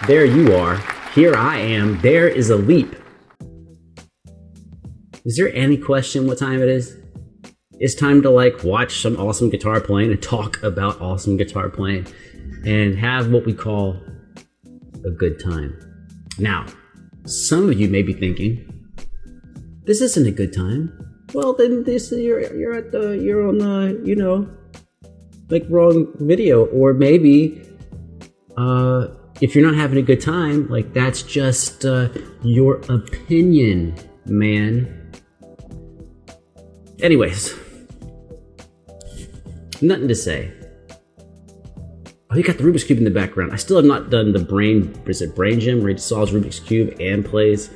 There you are. Here I am. There is Alip. Is there any question what time it is? It's time to like watch some awesome guitar playing and talk about awesome guitar playing and have what we call a good time. Now, some of you may be thinking, this isn't a good time. Well, then you're on the, you know, like wrong video. Or maybe if you're not having a good time, like that's just your opinion, man. Anyways, nothing to say. Oh, you got the Rubik's Cube in the background. I still have not done the Brain Gym where he solves Rubik's Cube and plays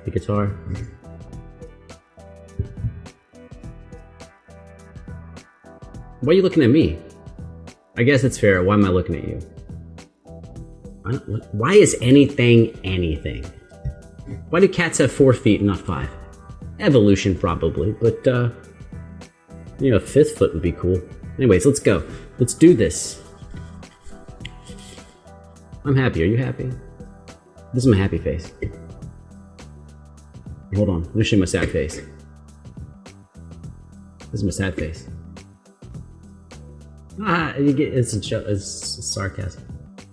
the guitar. Why are you looking at me? I guess it's fair. Why am I looking at you? Why is anything anything? Why do cats have 4 feet and not 5? Evolution probably, but you know, a 5th foot would be cool. Anyways, let's go. Let's do this. I'm happy. Are you happy? This is my happy face. Hold on. Let me show you my sad face. This is my sad face. You get it's sarcasm.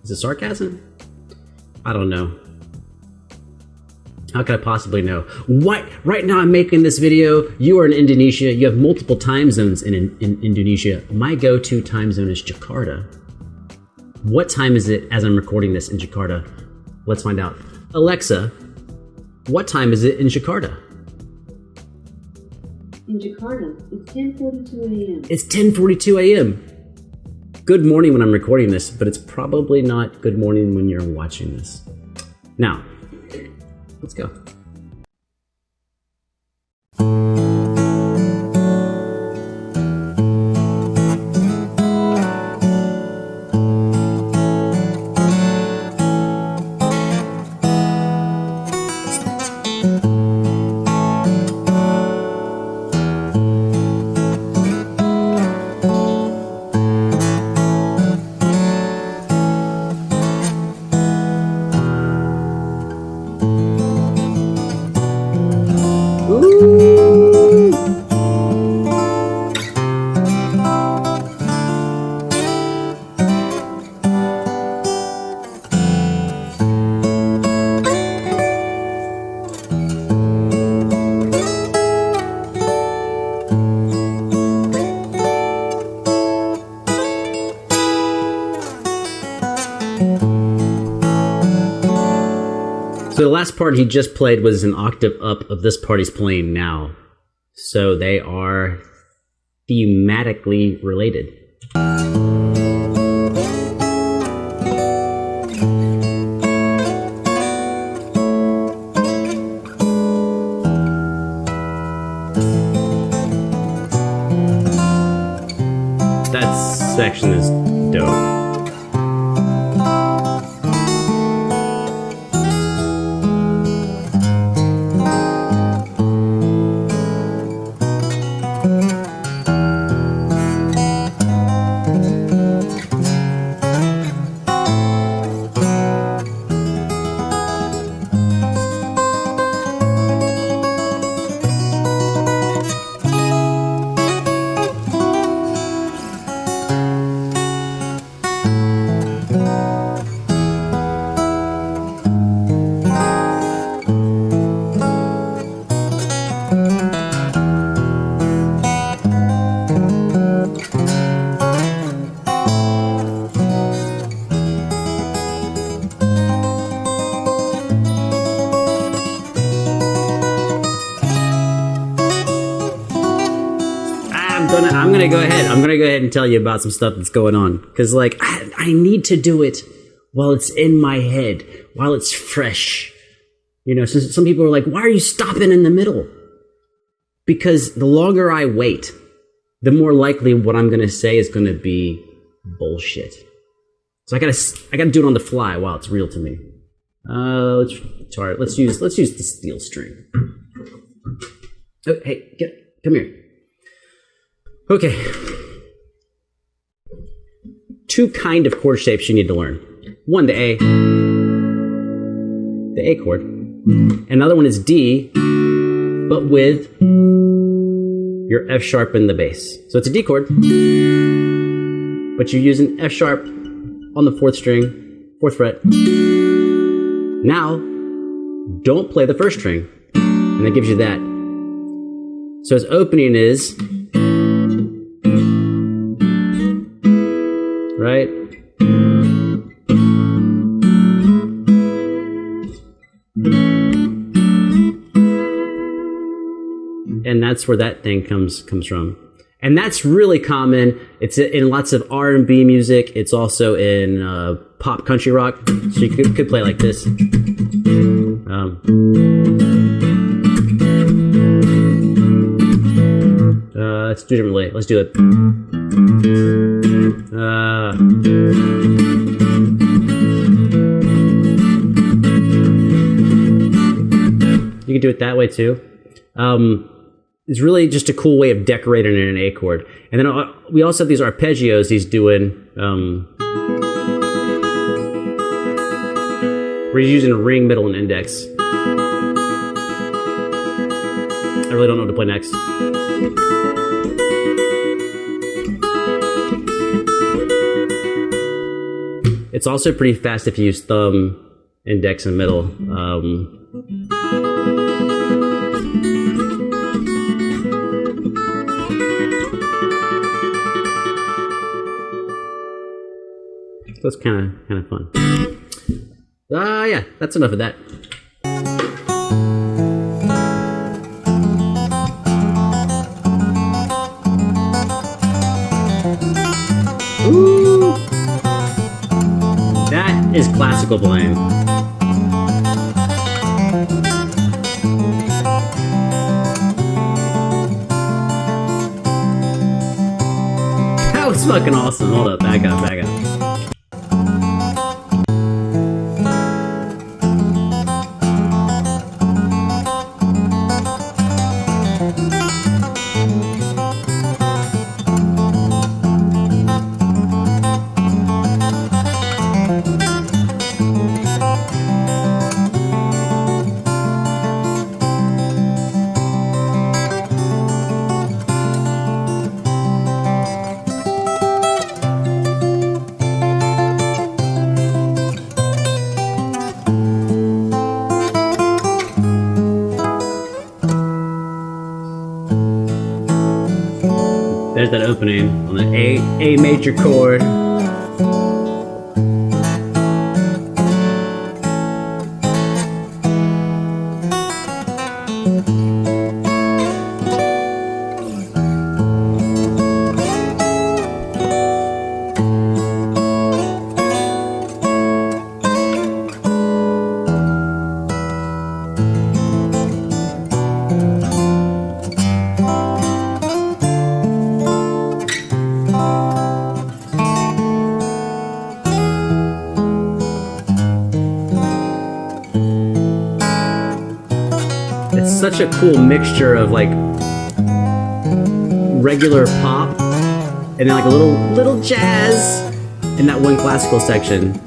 Is it sarcasm? I don't know. How could I possibly know? What? Right now I'm making this video. You are in Indonesia. You have multiple time zones in Indonesia. My go-to time zone is Jakarta. What time is it as I'm recording this in Jakarta? Let's find out. Alexa, what time is it in Jakarta? In Jakarta, it's 10:42 a.m. It's 10:42 a.m. Good morning when I'm recording this, but it's probably not good morning when you're watching this. Now, let's go. So the last part he just played was an octave up of this part he's playing now. So they are thematically related. That section is dope. I'm gonna go ahead and tell you about some stuff that's going on, because like I need to do it while it's in my head, while it's fresh. You know, so some people are like, why are you stopping in the middle? Because the longer I wait, the more likely what I'm gonna say is gonna be bullshit. So I gotta do it on the fly while it's real to me. Let's use the steel string. Oh, hey, come here. Okay. 2 kind of chord shapes you need to learn. 1, the A. the A chord. Another one is D, but with your F sharp in the bass. So it's a D chord, but you use an F sharp on the 4th string, 4th fret. Now, don't play the 1st string, and that gives you that. So his opening is, right? And that's where that thing comes from. And that's really common. It's in lots of R&B music. It's also in pop country rock. So you could play like this. Let's do it differently. Let's do it. You can do it that way too. It's really just a cool way of decorating in an A chord. And then we also have these arpeggios he's doing, where he's using a ring, middle, and index. I really don't know what to play next. It's also pretty fast if you use thumb, index, and middle. So it's kind of fun. Yeah, that's enough of that. Ooh, that is classical playing. That was fucking awesome. Hold up, back up. There's that opening on the A major chord. It's such a cool mixture of like regular pop and then like a little jazz in that one classical section.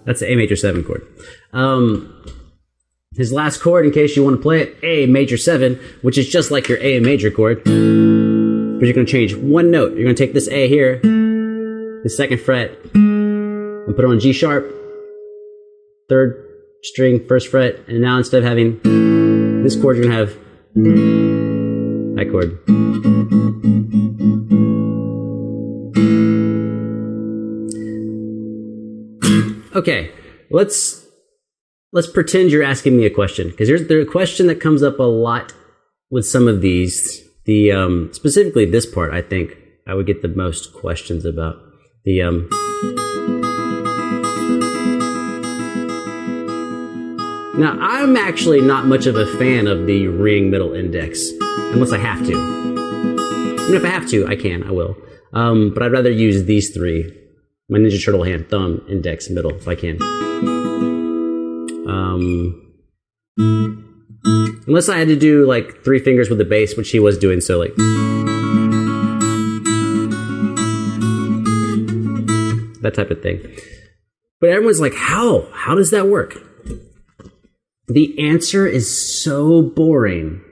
That's the A major 7 chord. His last chord, in case you want to play it, A major 7, which is just like your A major chord. But you're going to change one note. You're going to take this A here, the 2nd fret, and put it on G sharp, 3rd string, 1st fret, and now instead of having this chord, you're going to have that chord. Okay, let's pretend you're asking me a question, because there's a question that comes up a lot with some of these. The specifically this part, I think I would get the most questions about. The now I'm actually not much of a fan of the ring middle index, unless I have to. Even if I have to, I will. But I'd rather use these three. My Ninja Turtle hand, thumb, index, middle, if I can. Unless I had to do like 3 fingers with the bass, which he was doing, so like. That type of thing. But everyone's like, how? How does that work? The answer is so boring.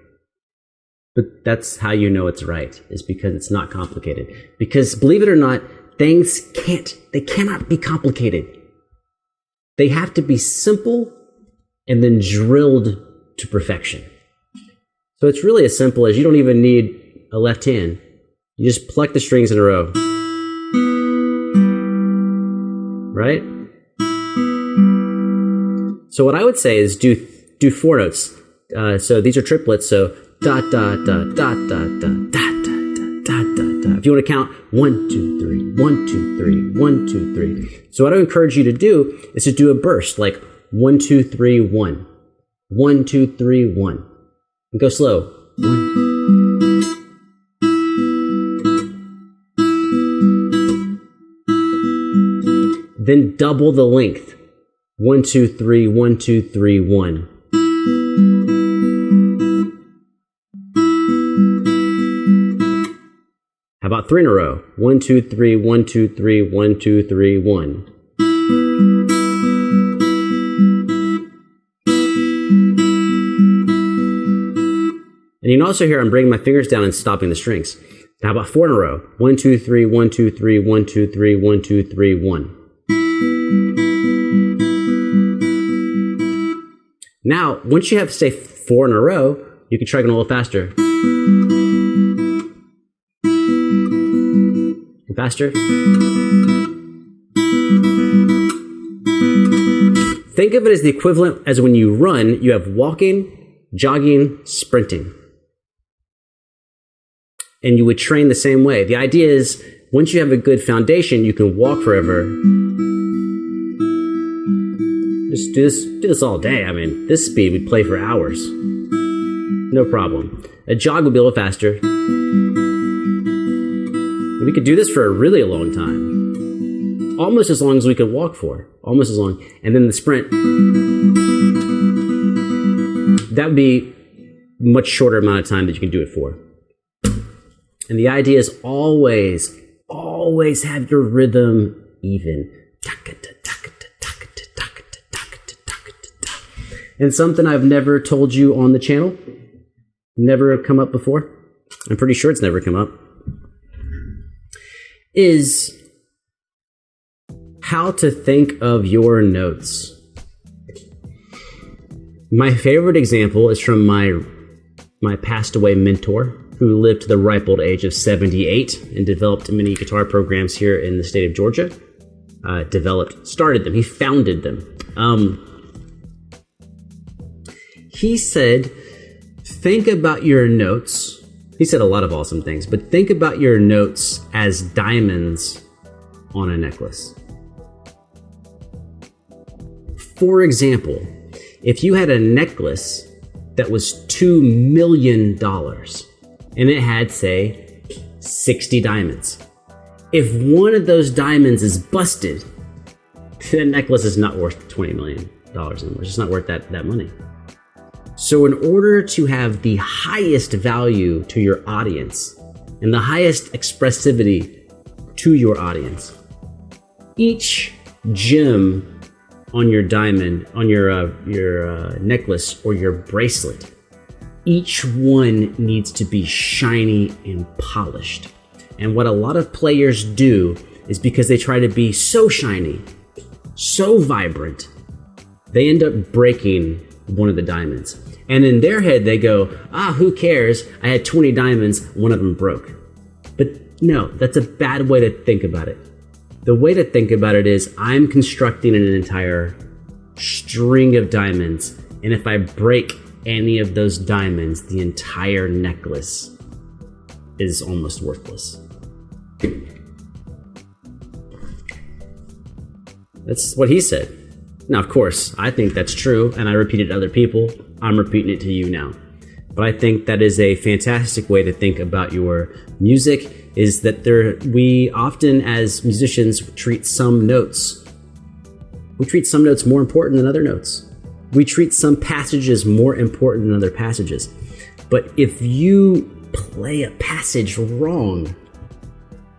But that's how you know it's right, is because it's not complicated. Because believe it or not, things cannot be complicated. They have to be simple and then drilled to perfection. So it's really as simple as you don't even need a left hand. You just pluck the strings in a row. Right? So what I would say is do 4 notes. So these are triplets, so da da da da da da da da da da da. If you want to count 1, 2, 3, 1, 2, 3, 1, 2, 3. So what I encourage you to do is to do a burst, like 1, 2, 3, 1. 1, 2, 3, 1. And go slow. 1. Then double the length. 1, 2, 3, 1, 2, 3, 1. How about 3 in a row? 1, 2, 3, 1, 2, 3, 1, 2, 3, 1. And you can also hear I'm bringing my fingers down and stopping the strings. How about 4 in a row? 1, 2, 3, 1, 2, 3, 1, 2, 3, 1, 2, 3, 1. Now, once you have, say, 4 in a row, you can try going a little faster. Faster. Think of it as the equivalent as when you run, you have walking, jogging, sprinting. And you would train the same way. The idea is, once you have a good foundation, you can walk forever. Just do this all day. I mean, this speed, we'd play for hours. No problem. A jog would be a little faster. We could do this for a really long time. Almost as long as we could walk for. Almost as long. And then the sprint. That would be a much shorter amount of time that you can do it for. And the idea is always have your rhythm even. And something I've never told you on the channel, never come up before, I'm pretty sure it's never come up, is how to think of your notes. My favorite example is from my passed away mentor, who lived to the ripe old age of 78 and developed many guitar programs here in the state of Georgia. Started them, he founded them. He said, think about your notes. He said a lot of awesome things, but think about your notes as diamonds on a necklace. For example, if you had a necklace that was $2 million and it had, say, 60 diamonds. If one of those diamonds is busted, that necklace is not worth $20 million anymore. It's just not worth that money. So in order to have the highest value to your audience and the highest expressivity to your audience, each gem on your diamond, on your necklace or your bracelet, each one needs to be shiny and polished. And what a lot of players do is because they try to be so shiny, so vibrant, they end up breaking one of the diamonds. And in their head, they go, who cares? I had 20 diamonds, one of them broke. But no, that's a bad way to think about it. The way to think about it is I'm constructing an entire string of diamonds. And if I break any of those diamonds, the entire necklace is almost worthless. That's what he said. Now, of course, I think that's true, and I repeat it to other people. I'm repeating it to you now. But I think that is a fantastic way to think about your music, is that we often as musicians treat some notes more important than other notes. We treat some passages more important than other passages. But if you play a passage wrong,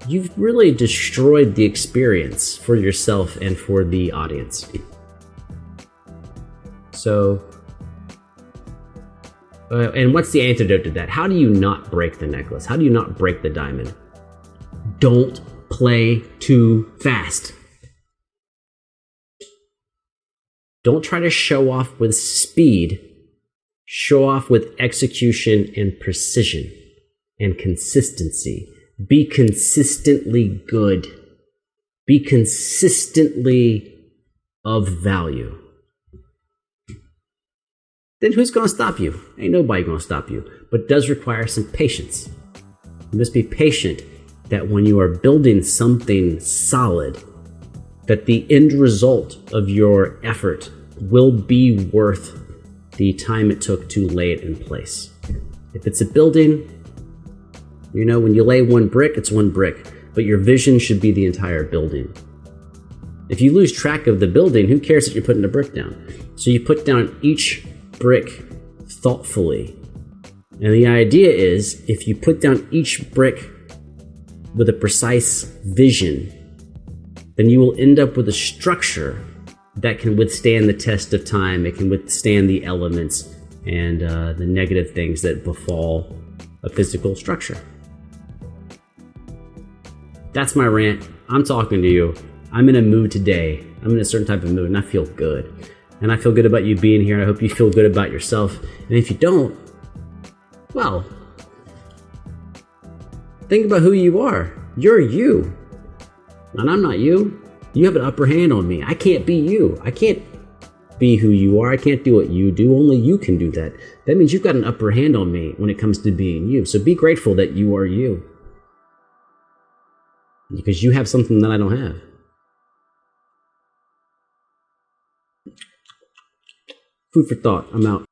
you've really destroyed the experience for yourself and for the audience. So, and what's the antidote to that? How do you not break the necklace? How do you not break the diamond? Don't play too fast. Don't try to show off with speed. Show off with execution and precision and consistency. Be consistently good. Be consistently of value. Then who's going to stop you? Ain't nobody going to stop you. But it does require some patience. You must be patient that when you are building something solid, that the end result of your effort will be worth the time it took to lay it in place. If it's a building, you know, when you lay one brick, it's one brick, but your vision should be the entire building. If you lose track of the building, who cares that you're putting a brick down? So you put down each brick thoughtfully. And the idea is, if you put down each brick with a precise vision, then you will end up with a structure that can withstand the test of time. It can withstand the elements and the negative things that befall a physical structure. That's my rant. I'm talking to you. I'm in a mood today. I'm in a certain type of mood and I feel good. And I feel good about you being here. I hope you feel good about yourself. And if you don't, well, think about who you are. You're you. And I'm not you. You have an upper hand on me. I can't be you. I can't be who you are. I can't do what you do. Only you can do that. That means you've got an upper hand on me when it comes to being you. So be grateful that you are you. Because you have something that I don't have. Food for thought. I'm out.